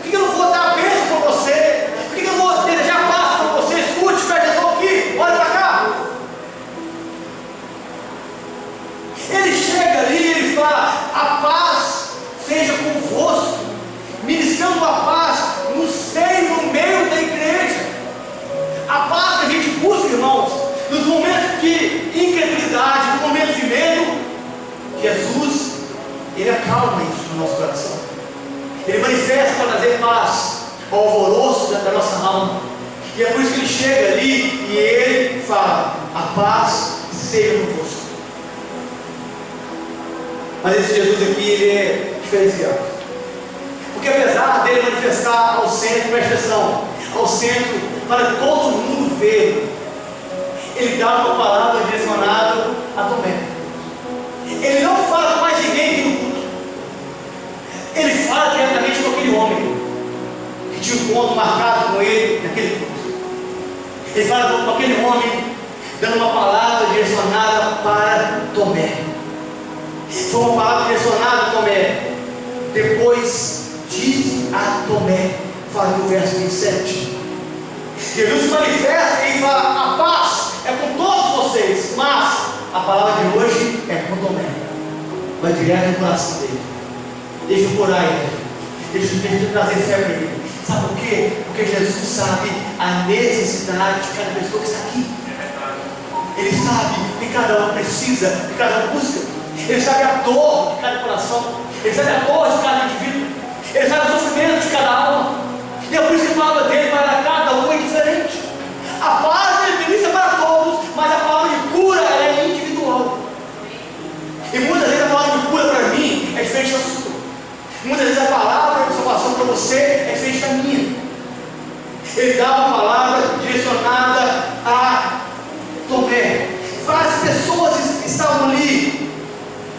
Por que eu não vou dar a bênção para você? Por que eu não vou desejar paz para você? Escute, preste atenção aqui, olha para cá. Ele chega ali e ele fala: a paz seja convosco, ministrando a paz no seio, no meio da igreja. A paz que a gente busca, irmãos, nos momentos de incredulidade, nos momentos de medo, Ele acalma isso no nosso coração. Ele manifesta para trazer paz ao alvoroço da nossa alma. E é por isso que ele chega ali e ele fala: a paz seja convosco. Mas esse Jesus aqui, ele é diferenciado. Porque apesar dele manifestar ao centro, presta atenção, ao centro, para todo mundo ver, ele dá uma palavra direcionada a Tomé. Ele não fala com mais ninguém no culto. Ele fala diretamente com aquele homem que tinha um ponto marcado com ele naquele culto. Ele fala com aquele homem, dando uma palavra direcionada para Tomé. Foi uma palavra direcionada a Tomé. Depois disse a Tomé, fala no verso 27. Jesus se manifesta e fala: a paz é com todos vocês, mas a palavra de hoje é com Tomé. Vai direto no coração dele. Deixa eu curar ele. Deixa eu trazer fé para ele. Sabe por quê? Porque Jesus sabe a necessidade de cada pessoa que está aqui. Ele sabe que cada um precisa, que cada um busca. Ele sabe a dor de cada coração. Ele sabe a dor de cada indivíduo. Ele sabe o sofrimento de cada alma. E é por isso que a palavra dele para cada um é diferente. A paz ele ministra para todos, mas a palavra de cura ela é individual. E muitas vezes a palavra de cura para mim é diferente da sua. Muitas vezes a palavra de salvação para você é diferente da minha. Ele dá uma palavra direcionada a Tomé. Várias pessoas estavam ali,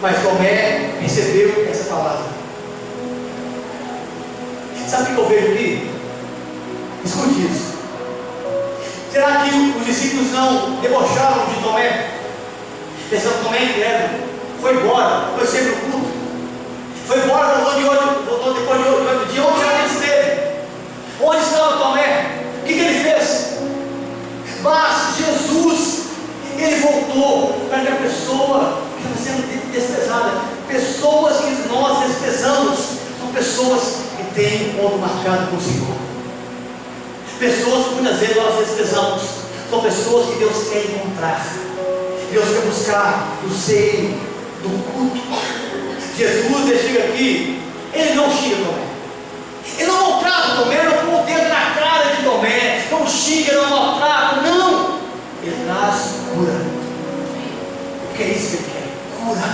mas Tomé recebeu essa palavra. Sabe o que eu vejo aqui? Escute isso. Será que os discípulos não debocharam de Tomé? Pensando: Tomé incrédulo, foi embora, foi sempre o culto, foi embora, voltou depois de 8 dias. Onde ele esteve? Onde estava Tomé? O que ele fez? Mas Jesus, ele voltou para que a pessoa que estava sendo desprezada, pessoas que nós desprezamos, são pessoas que têm um ponto marcado com o Senhor. Pessoas que muitas vezes nós desprezamos, são pessoas que Deus quer encontrar. Deus quer buscar no seio do culto. Jesus, ele chega aqui, ele não xinga Tomé. Ele não maltrata Tomé, não põe o dedo na cara de Tomé, não xinga, não maltrata, não. Ele traz cura. Porque é isso que ele quer, cura.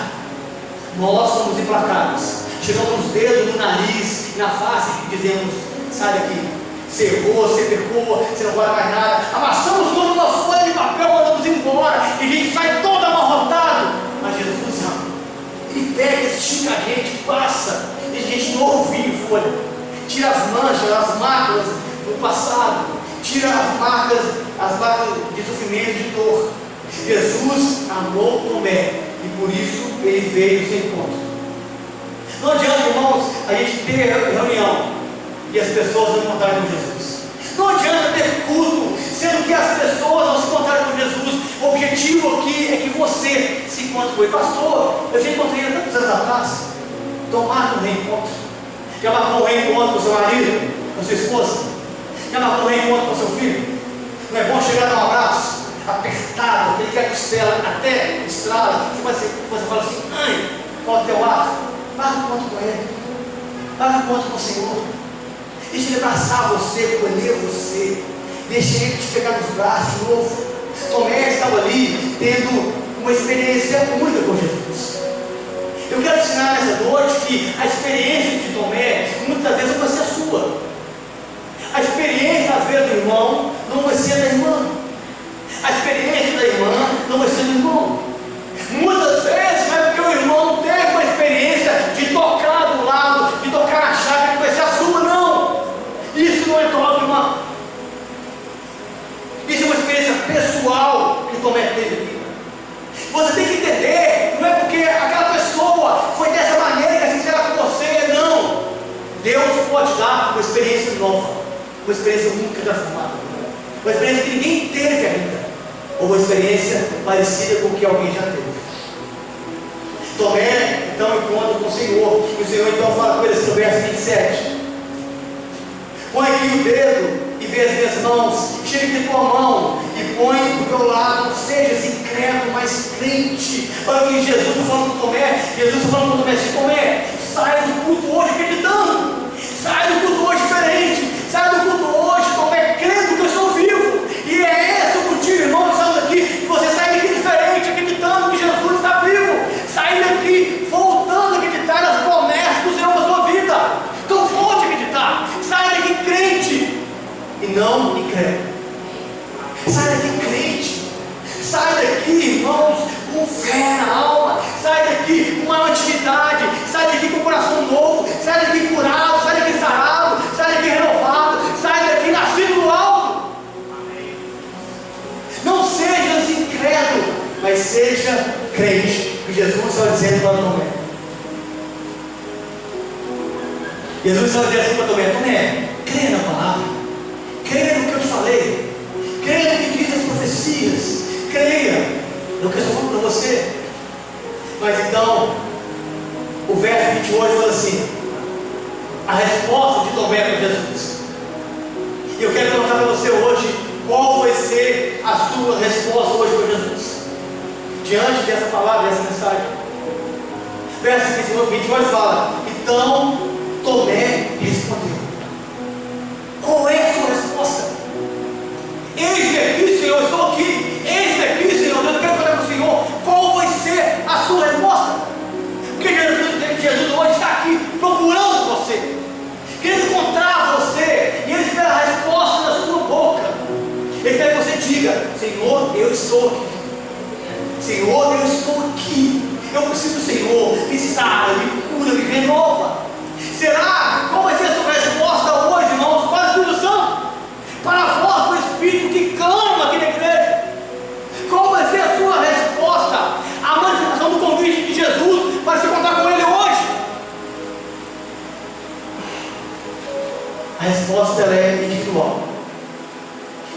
Nós somos implacáveis. Chegamos os dedos no nariz, na face e dizemos: sai daqui. Você errou, você pecou, você não vale mais nada. Amassamos toda uma folha de papel, mandamos embora, e a gente sai todo amarrotado. Mas Jesus ama. Ele pega, estica a gente, passa, e a gente novo vinho em folha. Tira as manchas, as marcas do passado. Tira as marcas de sofrimento e de dor. Jesus amou Tomé, e por isso ele veio ao seu encontro. Não adianta, irmãos, a gente ter reunião e as pessoas não encontrarem com Jesus. Não adianta ter culto, sendo que as pessoas não se encontrarem com Jesus. O objetivo aqui é que você se encontre com ele. Pastor, eu já encontrei ele há tantos anos atrás. Então marca um reencontro. Já marcou um reencontro com seu marido, com sua esposa? Já marcou um reencontro com seu filho? Não é bom chegar a dar um abraço apertado, aquele que é costela até estrala, que você fala assim: ai, falta teu ar. Marca um encontro com ele. Marca um encontro com o Senhor. Deixa ele abraçar você, colher você. Deixa ele te pegar nos braços de novo. Tomé estava ali tendo uma experiência única com Jesus. Eu quero ensinar nessa noite que a experiência de Tomé muitas vezes não vai ser a sua. A experiência às vezes do irmão não vai ser da irmã. A experiência da irmã não vai ser do irmão. Muitas vezes não é porque o irmão não teve uma experiência de tocar do lado, de tocar na chave, que vai ser a sua, não. Isso não é troca, irmão. Isso é uma experiência pessoal que Tomé teve aqui. Você tem que entender, não é porque aquela pessoa foi dessa maneira que assim será com você, não. Deus pode dar uma experiência nova, uma experiência única transformada, uma experiência que ninguém teve ainda, ou uma experiência parecida com o que alguém já teve. Tomé então encontra com o Senhor, e o Senhor então fala com ele no verso 27. Põe aqui o dedo e vê as minhas mãos, chega aqui tua mão e põe do meu lado, não seja incrédulo, mas crente. Olha o que Jesus está falando com Tomé. Jesus está falando com Tomé assim: Tomé, seja crente, que Jesus estava dizendo para Tomé. Jesus estava dizendo assim para Tomé: Tomé, creia na palavra, creia no que eu te falei, creia no que diz as profecias, creia no que eu estou falando para você. Mas então, o verso 28 fala assim: a resposta de Tomé para Jesus. E eu quero perguntar para você hoje: qual vai ser a sua resposta hoje para Jesus? Diante dessa palavra, dessa mensagem. Verso 28 fala: então Tomé respondeu. Qual é a sua resposta? Eis-me aqui, Senhor, estou aqui. Eis-me aqui, Senhor, eu quero falar para o Senhor. Qual vai ser a sua resposta? Porque Jesus hoje está aqui procurando você, querendo encontrar você, e Ele espera a resposta da sua boca. Ele quer que você diga: Senhor, eu estou aqui. Senhor, eu estou aqui. Eu preciso do Senhor. Me sara, me cura, me renova. Será? Qual vai ser a sua resposta hoje, irmãos? Para o Espírito Santo, para a voz do Espírito que clama aqui na igreja. Qual vai ser a sua resposta à manifestação do convite de Jesus para se encontrar com Ele hoje? A resposta ela é individual.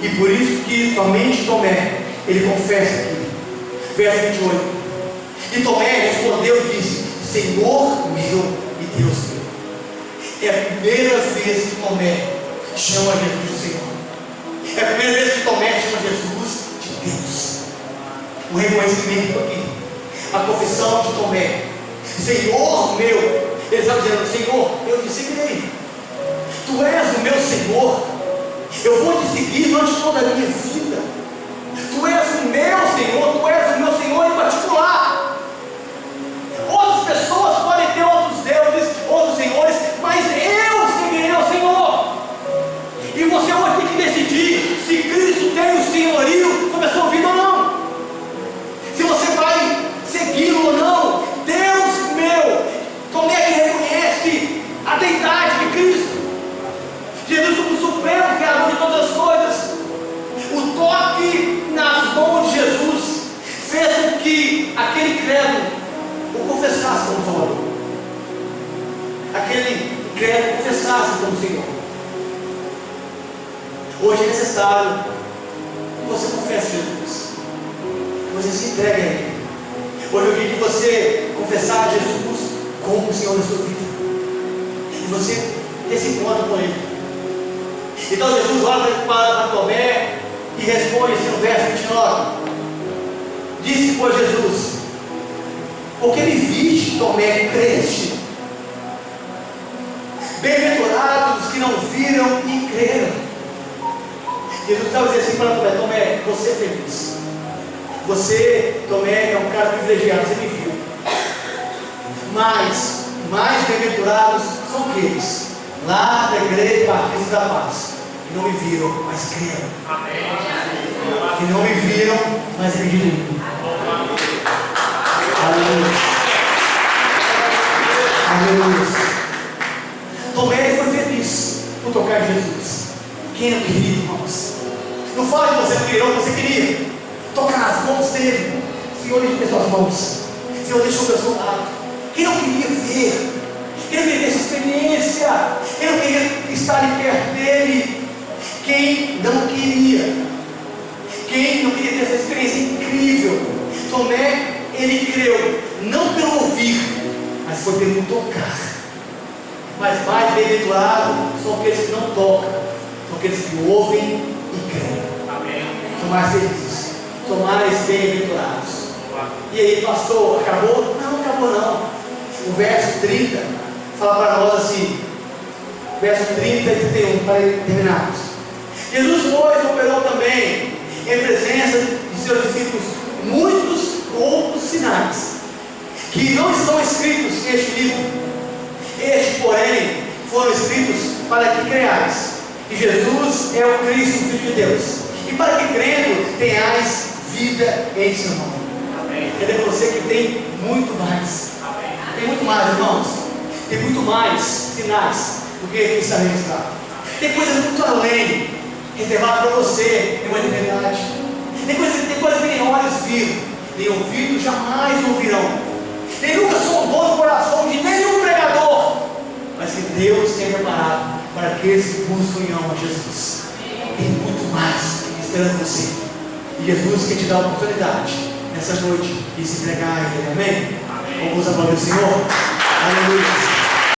E por isso que somente Tomé, ele confessa aqui. Verso 28. E Tomé respondeu e disse: Senhor meu e Deus meu. É a primeira vez que Tomé chama Jesus de Senhor. É a primeira vez que Tomé chama Jesus de Deus. O reconhecimento aqui, a confissão de Tomé: Senhor meu. Ele está dizendo: Senhor, eu te seguirei. Tu és o meu Senhor. Eu vou te seguir durante toda a minha vida. Tu és o meu Senhor, tu és o meu Senhor em particular. Outras pessoas podem ter outros deuses, outros senhores, mas eu seguirei ao Senhor. E você hoje tem que decidir se Cristo tem o senhorio sobre a sua vida ou não. Se você vai segui-lo ou não. Deus meu. Tomé que reconhece a deidade de Cristo. Jesus como supremo criador de todas as coisas. O toque nas mãos de Jesus fez com que aquele credo o confessasse como Salvador. Aquele credo confessasse como Senhor. Hoje é necessário que você confesse Jesus, que você se entregue a Ele. Hoje eu digo que você confessar Jesus como o Senhor da sua vida, e você ter esse encontro com Ele. Então Jesus olha para Tomé e responde assim no verso 29. Disse, pois, Jesus: porque me viste, Tomé, creste. Bem-aventurados os que não viram e creram. Jesus estava dizendo assim para Tomé: Tomé, você é feliz. Você, Tomé, é um cara privilegiado, você me viu. Mas mais bem-aventurados são aqueles lá da igreja Batista da Paz, que não me viram, mas creram. Amém. Que não me viram, mas acreditam em mim. Aleluia. Aleluia. Tomé foi feliz por tocar em Jesus. Quem não queria, irmãos? Não fala que você não queria, você queria tocar nas mãos dele. Senhor, deixa as suas mãos. Senhor, deixa o seu lado. Quem não queria ver? Quem não queria ter essa experiência? Quem não queria estar ali perto dele? Quem não queria? Quem não queria ter essa experiência incrível? Tomé, ele creu, não pelo ouvir, mas foi pelo tocar. Mas mais bem-aventurados são aqueles que não tocam, são aqueles que ouvem e creem. Amém. São mais felizes, são mais bem-aventurados. E aí, pastor, acabou? Não, acabou não. O verso 30 fala para nós assim, verso 30 e 31, para terminarmos. Jesus foi e operou também, em presença de seus discípulos, muitos outros sinais, que não estão escritos neste livro. Estes, porém, foram escritos para que creiais que Jesus é o Cristo, o Filho de Deus, e para que crendo tenhais vida em seu nome. Amém. Quer dizer, você que tem muito mais. Amém. Tem muito mais, irmãos. Tem muito mais sinais do que aqui está registrado. Tem coisa muito além reservada para você em uma eternidade. Tem coisa que nem olhos viram, nem ouvido jamais ouvirão, nem nunca sondou no coração de nenhum pregador, mas que Deus tem preparado para aqueles que buscam e amam Jesus. Tem muito mais esperando você. E Jesus quer te dar a oportunidade nessa noite de se entregar a Ele. Amém? Vamos aplaudir o Senhor. Aleluia.